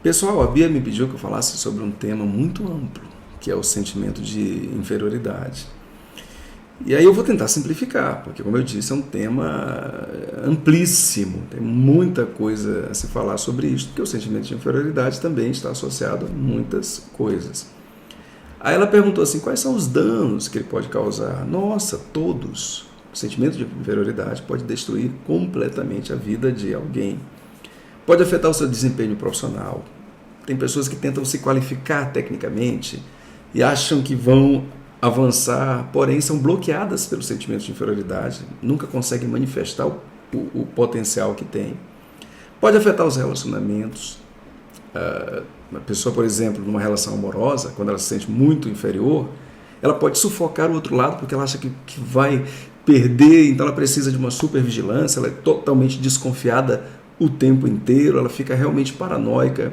Pessoal, a Bia me pediu que eu falasse sobre um tema muito amplo, que é o sentimento de inferioridade. E aí eu vou tentar simplificar, porque, como eu disse, é um tema amplíssimo, tem muita coisa a se falar sobre isso, porque o sentimento de inferioridade também está associado a muitas coisas. Aí ela perguntou assim, quais são os danos que ele pode causar? Nossa, todos. O sentimento de inferioridade pode destruir completamente a vida de alguém. Pode afetar o seu desempenho profissional. Tem pessoas que tentam se qualificar tecnicamente e acham que vão avançar, porém são bloqueadas pelo sentimento de inferioridade, nunca conseguem manifestar o potencial que tem. Pode afetar os relacionamentos. Uma pessoa, por exemplo, numa relação amorosa, quando ela se sente muito inferior, ela pode sufocar o outro lado porque ela acha que vai perder, então ela precisa de uma supervigilância, ela é totalmente desconfiada o tempo inteiro, ela fica realmente paranoica,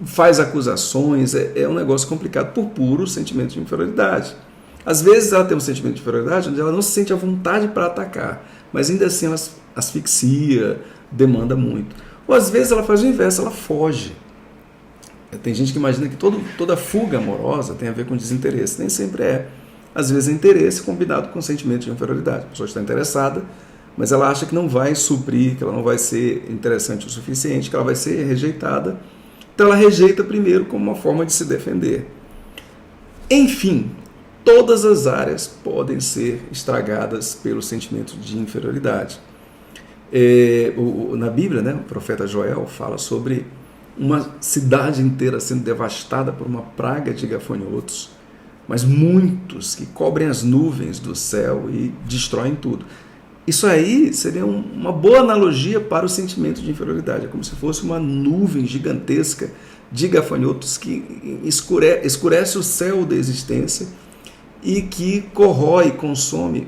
faz acusações, é um negócio complicado por puro sentimento de inferioridade. Às vezes ela tem um sentimento de inferioridade onde ela não se sente à vontade para atacar, mas ainda assim ela asfixia, demanda muito. Ou às vezes ela faz o inverso, ela foge. Tem gente que imagina que toda fuga amorosa tem a ver com desinteresse, nem sempre é. Às vezes é interesse combinado com sentimento de inferioridade. A pessoa está interessada, mas ela acha que não vai suprir, que ela não vai ser interessante o suficiente, que ela vai ser rejeitada. Então ela rejeita primeiro como uma forma de se defender. Enfim, todas as áreas podem ser estragadas pelo sentimento de inferioridade. Na Bíblia, o profeta Joel fala sobre uma cidade inteira sendo devastada por uma praga de gafanhotos, mas muitos que cobrem as nuvens do céu e destroem tudo. Isso aí seria uma boa analogia para o sentimento de inferioridade. É como se fosse uma nuvem gigantesca de gafanhotos que escurece o céu da existência e que corrói e consome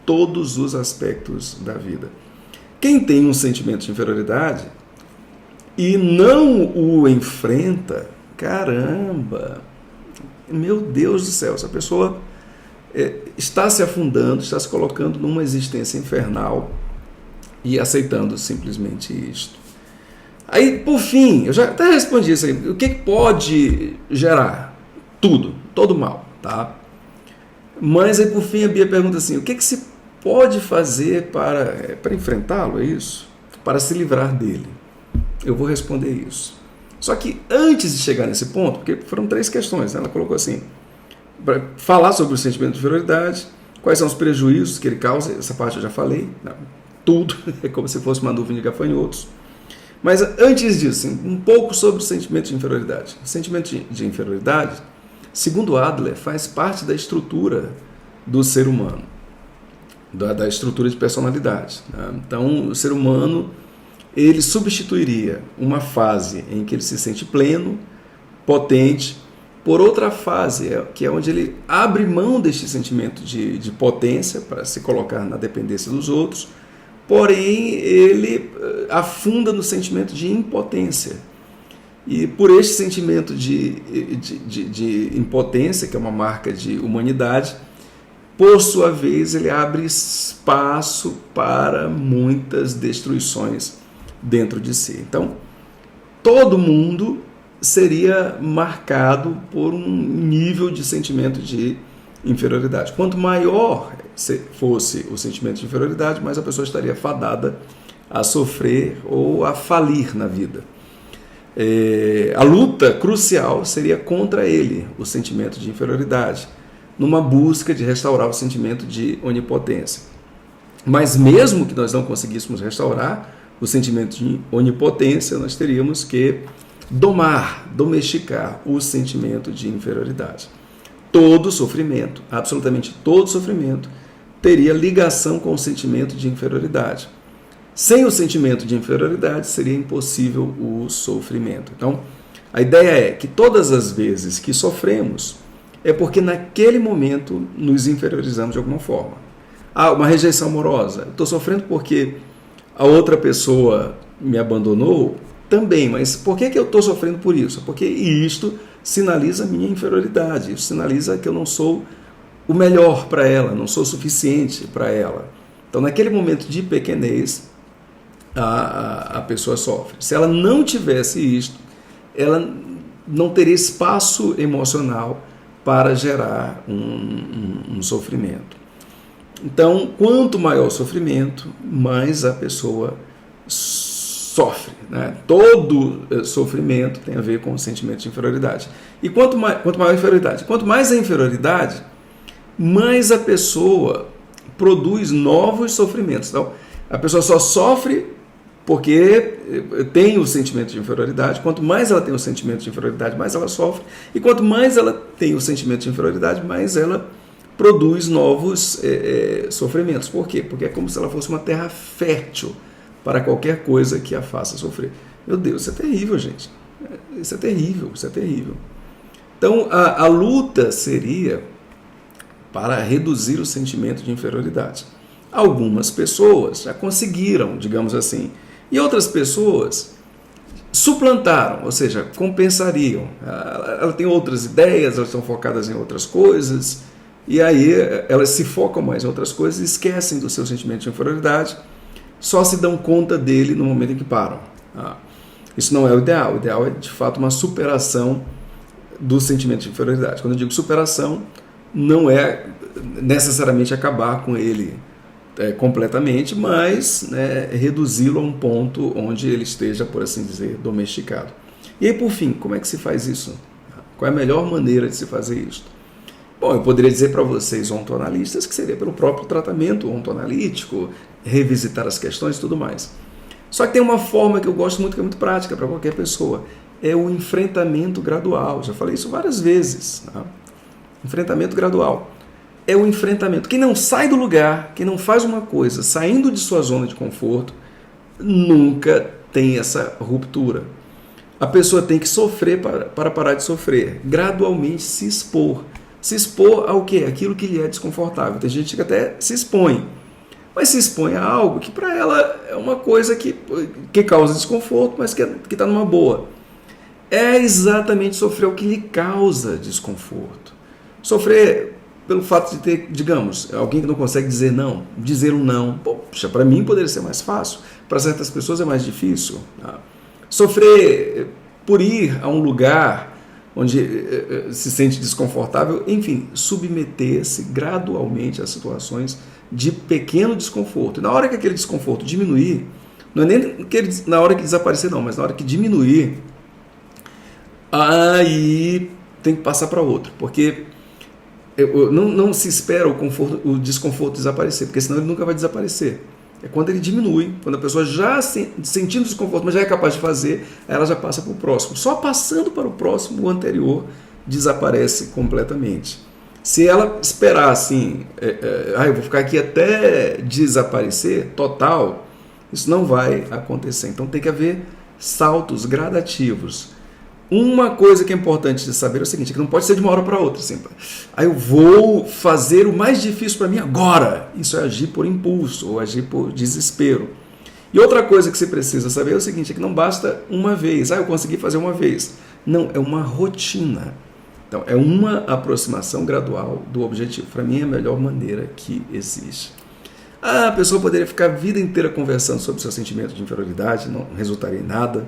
todos os aspectos da vida. Quem tem um sentimento de inferioridade e não o enfrenta, caramba, meu Deus do céu, essa pessoa está se afundando, está se colocando numa existência infernal e aceitando simplesmente isto. Aí, por fim, eu já até respondi isso aí, o que pode gerar? Tudo, todo mal, tá? Mas aí, por fim, a Bia pergunta assim, o que se pode fazer para enfrentá-lo, é isso? Para se livrar dele? Eu vou responder isso. Só que antes de chegar nesse ponto, porque foram 3 questões, ela colocou assim, para falar sobre o sentimento de inferioridade, quais são os prejuízos que ele causa, essa parte eu já falei, tudo, é como se fosse uma nuvem de gafanhotos. Mas antes disso, um pouco sobre o sentimento de inferioridade. O sentimento de inferioridade, segundo Adler, faz parte da estrutura do ser humano, da estrutura de personalidade. Então, o ser humano, ele substituiria uma fase em que ele se sente pleno, potente, por outra fase, que é onde ele abre mão deste sentimento de potência para se colocar na dependência dos outros, porém ele afunda no sentimento de impotência. E por este sentimento de impotência, que é uma marca de humanidade, por sua vez ele abre espaço para muitas destruições dentro de si. Então, todo mundo seria marcado por um nível de sentimento de inferioridade. Quanto maior fosse o sentimento de inferioridade, mais a pessoa estaria fadada a sofrer ou a falir na vida. A luta crucial seria contra ele, o sentimento de inferioridade, numa busca de restaurar o sentimento de onipotência. Mas mesmo que nós não conseguíssemos restaurar o sentimento de onipotência, nós teríamos que domesticar o sentimento de inferioridade. Todo sofrimento, absolutamente todo sofrimento, teria ligação com o sentimento de inferioridade. Sem o sentimento de inferioridade, seria impossível o sofrimento. Então, a ideia é que todas as vezes que sofremos, é porque naquele momento nos inferiorizamos de alguma forma. Uma rejeição amorosa. Estou sofrendo porque a outra pessoa me abandonou, também, mas por que eu estou sofrendo por isso? Porque isto sinaliza a minha inferioridade, isso sinaliza que eu não sou o melhor para ela, não sou o suficiente para ela. Então, naquele momento de pequenez, a pessoa sofre. Se ela não tivesse isto, ela não teria espaço emocional para gerar um sofrimento. Então, quanto maior o sofrimento, mais a pessoa sofre, né? Todo sofrimento tem a ver com o sentimento de inferioridade. E quanto maior a inferioridade, quanto mais a inferioridade, mais a pessoa produz novos sofrimentos. Então, a pessoa só sofre porque tem o sentimento de inferioridade. Quanto mais ela tem o sentimento de inferioridade, mais ela sofre. E quanto mais ela tem o sentimento de inferioridade, mais ela produz novos sofrimentos. Por quê? Porque é como se ela fosse uma terra fértil para qualquer coisa que a faça sofrer. Meu Deus, isso é terrível, gente. Isso é terrível, isso é terrível. Então, a luta seria para reduzir o sentimento de inferioridade. Algumas pessoas já conseguiram, digamos assim, e outras pessoas suplantaram, ou seja, compensariam. Ela tem outras ideias, elas estão focadas em outras coisas, e aí elas se focam mais em outras coisas e esquecem do seu sentimento de inferioridade, só se dão conta dele no momento em que param. Isso não é o ideal é de fato uma superação do sentimento de inferioridade. Quando eu digo superação, não é necessariamente acabar com ele completamente, mas reduzi-lo a um ponto onde ele esteja, por assim dizer, domesticado. E aí, por fim, como é que se faz isso? Qual é a melhor maneira de se fazer isso? Bom, eu poderia dizer para vocês, ontoanalistas, que seria pelo próprio tratamento ontoanalítico, revisitar as questões e tudo mais. Só que tem uma forma que eu gosto muito, que é muito prática para qualquer pessoa, é o enfrentamento gradual. Já falei isso várias vezes. Tá? Enfrentamento gradual. É o enfrentamento. Quem não sai do lugar, quem não faz uma coisa saindo de sua zona de conforto, nunca tem essa ruptura. A pessoa tem que sofrer para parar de sofrer. Gradualmente se expor. Se expor ao quê? Aquilo que lhe é desconfortável. Tem gente que até se expõe. Mas se expõe a algo que para ela é uma coisa que causa desconforto, mas que está numa boa. É exatamente sofrer o que lhe causa desconforto. Sofrer pelo fato de ter, digamos, alguém que não consegue dizer não, dizer um não. Poxa, para mim poderia ser mais fácil, para certas pessoas é mais difícil. Tá? Sofrer por ir a um lugar onde se sente desconfortável, enfim, submeter-se gradualmente a situações de pequeno desconforto. E na hora que aquele desconforto diminuir, não é nem na hora que desaparecer não, mas na hora que diminuir, aí tem que passar para outro, porque não se espera o desconforto desaparecer, porque senão ele nunca vai desaparecer. É quando ele diminui, quando a pessoa já sentindo desconforto, mas já é capaz de fazer, ela já passa para o próximo. Só passando para o próximo, o anterior desaparece completamente. Se ela esperar assim, eu vou ficar aqui até desaparecer, total, isso não vai acontecer. Então tem que haver saltos gradativos. Uma coisa que é importante de saber é o seguinte, que não pode ser de uma hora para outra. Assim, eu vou fazer o mais difícil para mim agora. Isso é agir por impulso ou agir por desespero. E outra coisa que você precisa saber é o seguinte, é que não basta uma vez. Eu consegui fazer uma vez. Não, é uma rotina. Então, é uma aproximação gradual do objetivo. Para mim, é a melhor maneira que existe. A pessoa poderia ficar a vida inteira conversando sobre seu sentimento de inferioridade, não resultaria em nada.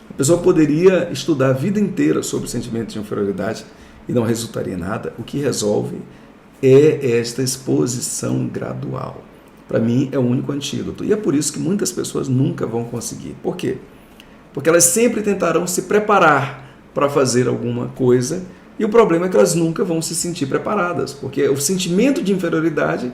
A pessoa poderia estudar a vida inteira sobre o sentimento de inferioridade e não resultaria em nada. O que resolve é esta exposição gradual. Para mim, é o único antídoto. E é por isso que muitas pessoas nunca vão conseguir. Por quê? Porque elas sempre tentarão se preparar para fazer alguma coisa e o problema é que elas nunca vão se sentir preparadas, porque é o sentimento de inferioridade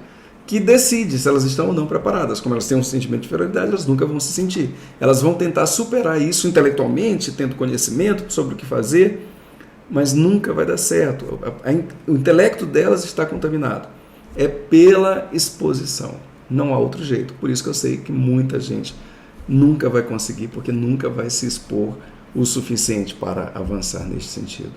que decide se elas estão ou não preparadas. Como elas têm um sentimento de inferioridade, elas nunca vão se sentir. Elas vão tentar superar isso intelectualmente, tendo conhecimento sobre o que fazer, mas nunca vai dar certo. O intelecto delas está contaminado. É pela exposição. Não há outro jeito. Por isso que eu sei que muita gente nunca vai conseguir, porque nunca vai se expor o suficiente para avançar neste sentido.